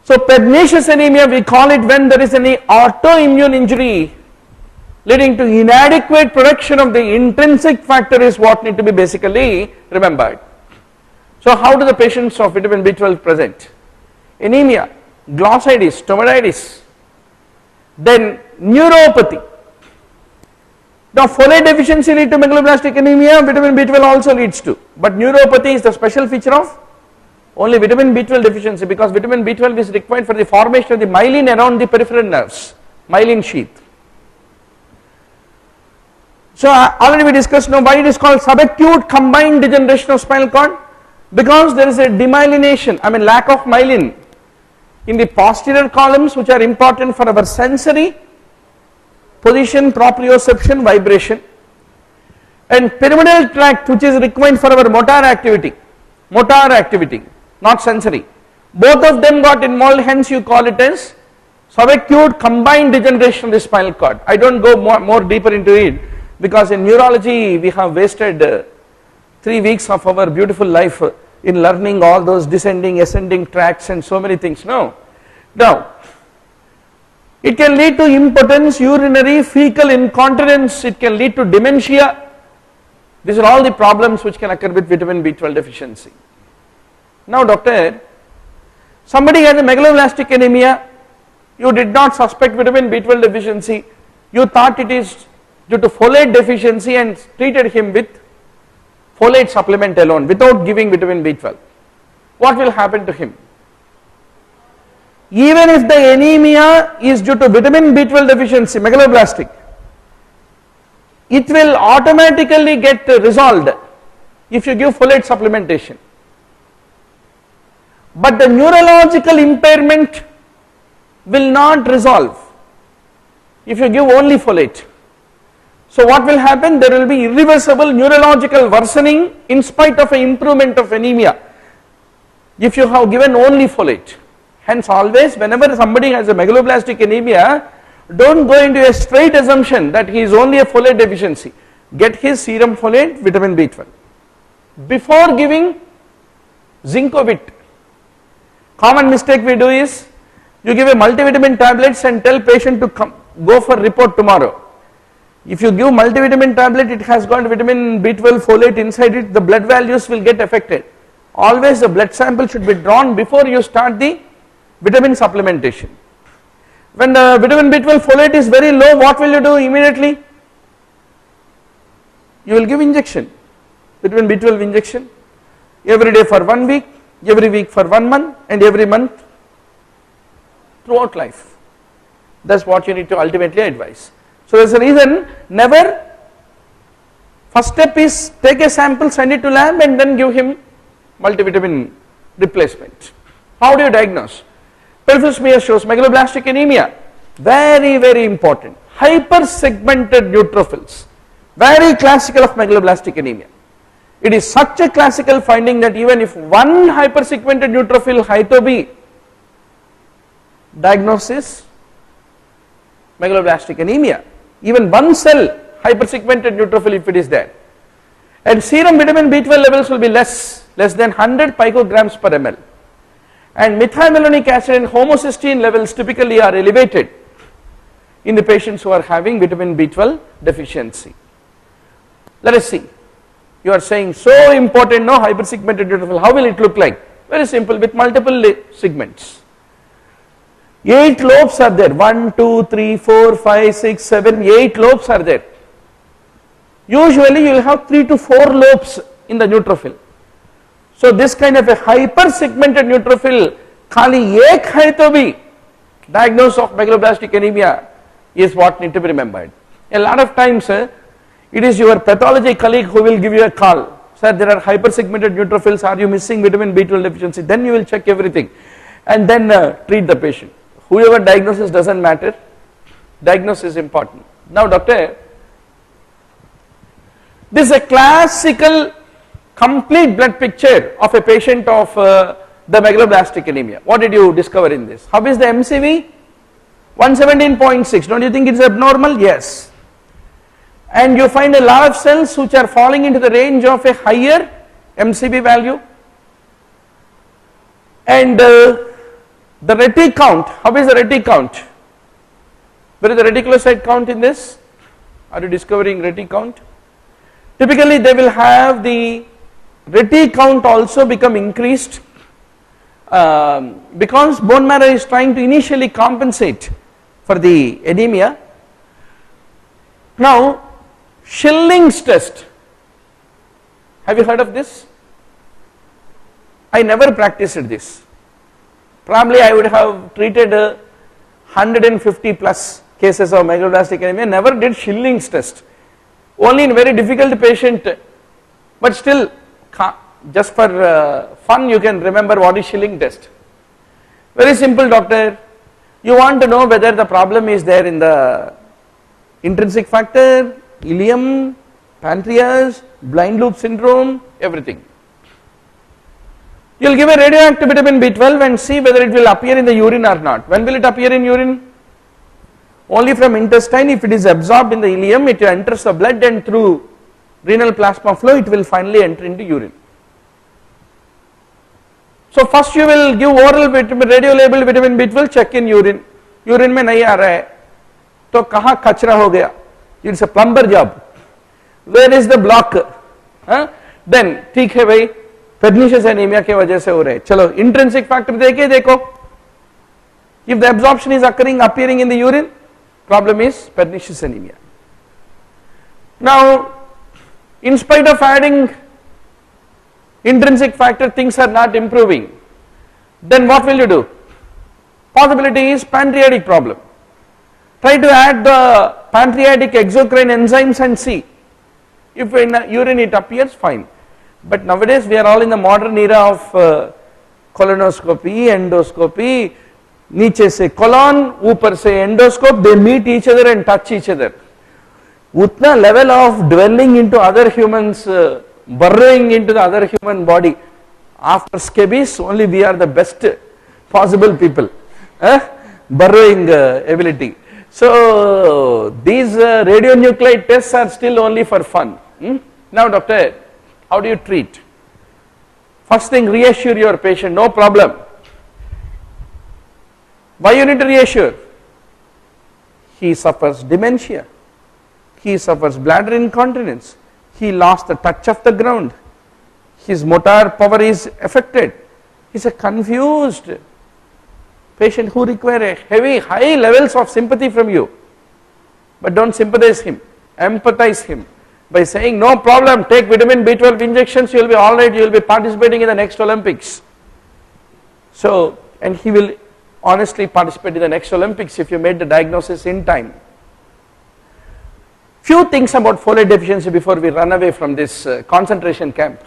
So pernicious anemia, we call it when there is any autoimmune injury leading to inadequate production of the intrinsic factor is what need to be basically remembered. So how do the patients of vitamin B12 present? Anemia, glossitis, stomatitis, then neuropathy. Now folate deficiency leads to megaloblastic anemia, vitamin B12 also leads to, but neuropathy is the special feature of only vitamin B12 deficiency, because vitamin B12 is required for the formation of the myelin around the peripheral nerves, myelin sheath. So already we discussed now why it is called subacute combined degeneration of spinal cord, because there is a demyelination, lack of myelin in the posterior columns which are important for our sensory position, proprioception, vibration, and pyramidal tract which is required for our motor activity, not sensory. Both of them got involved, hence you call it as subacute combined degeneration of the spinal cord. I don't go more deeper into it, because in neurology we have wasted 3 weeks of our beautiful life in learning all those descending, ascending tracts and so many things. No. Now, it can lead to impotence, urinary, fecal incontinence, it can lead to dementia. These are all the problems which can occur with vitamin B12 deficiency. Now doctor, somebody has a megaloblastic anemia, you did not suspect vitamin B12 deficiency, you thought it is due to folate deficiency and treated him with folate supplement alone without giving vitamin B12. What will happen to him? Even if the anemia is due to vitamin B12 deficiency, megaloblastic, it will automatically get resolved if you give folate supplementation. But the neurological impairment will not resolve if you give only folate. So what will happen? There will be irreversible neurological worsening in spite of an improvement of anemia if you have given only folate. Hence always whenever somebody has a megaloblastic anemia, don't go into a straight assumption that he is only a folate deficiency. Get his serum folate, vitamin B12. Before giving Zincovit, common mistake we do is you give a multivitamin tablets and tell patient to go for report tomorrow. If you give multivitamin tablet, it has got vitamin B12 folate inside it, the blood values will get affected. Always the blood sample should be drawn before you start the vitamin supplementation. When the vitamin B12 folate is very low, what will you do immediately? You will give injection, vitamin B12 injection, every day for 1 week, every week for 1 month, and every month throughout life. That's what you need to ultimately advise. So there is a reason, never, first step is take a sample, send it to lab and then give him multivitamin replacement. How do you diagnose? Peripheral smear shows megaloblastic anemia, very important. Hypersegmented neutrophils, very classical of megaloblastic anemia. It is such a classical finding that even if one hypersegmented neutrophil Hyto-B diagnosis megaloblastic anemia, even one cell hypersegmented neutrophil if it is there, and serum vitamin B12 levels will be less than 100 picograms per ml, and methylmalonic acid and homocysteine levels typically are elevated in the patients who are having vitamin B12 deficiency. Let us see. You are saying so important, no, hypersegmented neutrophil, how will it look like? Very simple, with multiple segments. 8 lobes are there, 1, 2, 3, 4, 5, 6, 7, 8 lobes are there. Usually you will have 3 to 4 lobes in the neutrophil. So this kind of a hypersegmented neutrophil, khali ek Hyto-B diagnosis of megaloblastic anemia is what need to be remembered. A lot of times it is your pathology colleague who will give you a call, sir there are hypersegmented neutrophils, are you missing vitamin B12 deficiency? Then you will check everything and then treat the patient. Whoever diagnosis doesn't matter, diagnosis is important. Now doctor, this is a classical complete blood picture of a patient of the megaloblastic anemia. What did you discover in this? How is the MCV? 117.6, don't you think it's abnormal? Yes. And you find a lot of cells which are falling into the range of a higher MCV value, and The reti count, how is the reti count? Where is the reticulocyte count in this? Are you discovering reti count? Typically they will have the reti count also become increased because bone marrow is trying to initially compensate for the anemia. Now Schilling's test, have you heard of this? I never practiced this. Probably I would have treated 150 plus cases of megaloblastic anemia, never did Schilling's test. Only in very difficult patient, but still just for fun you can remember what is Schilling test. Very simple, doctor. You want to know whether the problem is there in the intrinsic factor, ileum, pancreas, blind loop syndrome, everything. You will give a radioactive vitamin B12 and see whether it will appear in the urine or not. When will it appear in urine? Only from intestine. If it is absorbed in the ileum, it enters the blood and through renal plasma flow it will finally enter into urine. So first you will give oral vitamin, radio labeled vitamin B12, check in urine. Urine में नहीं आ रहा है, तो कहाँ कचरा हो गया? It's a plumber job. Where is the block? Then ठीक है भाई, pernicious anemia के वजह से हो रहे. चलो intrinsic factor देखे देखो. If the absorption is appearing in the urine, problem is pernicious anemia. Now, in spite of adding intrinsic factor, things are not improving. Then what will you do? Possibility is pancreatic problem. Try to add the pancreatic exocrine enzymes and see. If in urine it appears, fine. But nowadays we are all in the modern era of colonoscopy, endoscopy, नीचे से colon, ऊपर से endoscope, they meet each other and touch each other. उतना level of dwelling into other humans, burrowing into the other human body, after scabies only we are the best possible people, burrowing ability. So these radionuclide tests are still only for fun. Now doctor, how do you treat? First thing, reassure your patient, no problem. Why you need to reassure? He suffers dementia, he suffers bladder incontinence, he lost the touch of the ground, his motor power is affected, he is a confused patient who require a heavy, high levels of sympathy from you. But don't sympathize him, empathize him by saying no problem, take vitamin B12 injections, you will be alright, you will be participating in the next Olympics. So, and he will honestly participate in the next Olympics if you made the diagnosis in time. Few things about folate deficiency before we run away from this concentration camp.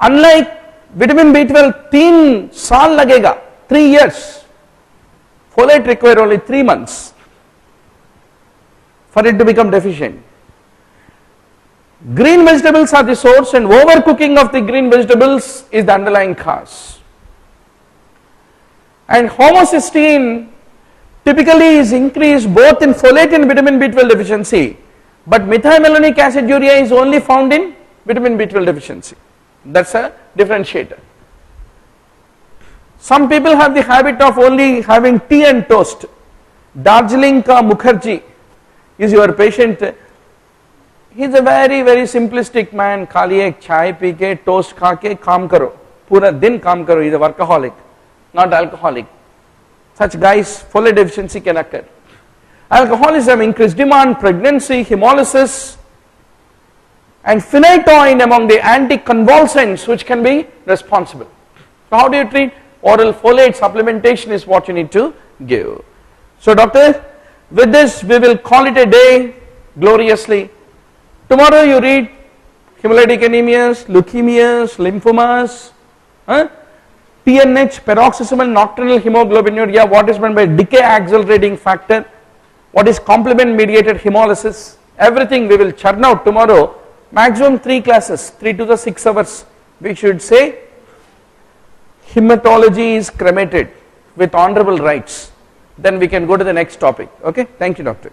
Unlike vitamin B12, 3 saal lagega, 3 years. Folate require only 3 months for it to become deficient. Green vegetables are the source and overcooking of the green vegetables is the underlying cause. And homocysteine typically is increased both in folate and vitamin B12 deficiency, but methylmalonic aciduria is only found in vitamin B12 deficiency. That's a differentiator. Some people have the habit of only having tea and toast. Darjeeling ka Mukherjee is your patient. He is a very simplistic man. खाली एक चाय P के toast खा के काम करो, पूरा दिन काम करो. He is a workaholic, not alcoholic. Such guys, folate deficiency can occur. Alcoholism, increased demand, pregnancy, hemolysis, and phenytoin among the anticonvulsants which can be responsible. So how do you treat? Oral folate supplementation is what you need to give. So doctor, with this we will call it a day gloriously. Tomorrow you read hemolytic anemias, leukemias, lymphomas, PNH, paroxysmal nocturnal hemoglobinuria, what is meant by decay accelerating factor, what is complement mediated hemolysis, everything we will churn out tomorrow. Maximum 3 classes, 3 to the 6 hours we should say. Hematology is cremated with honorable rights. Then we can go to the next topic. Okay, thank you doctor.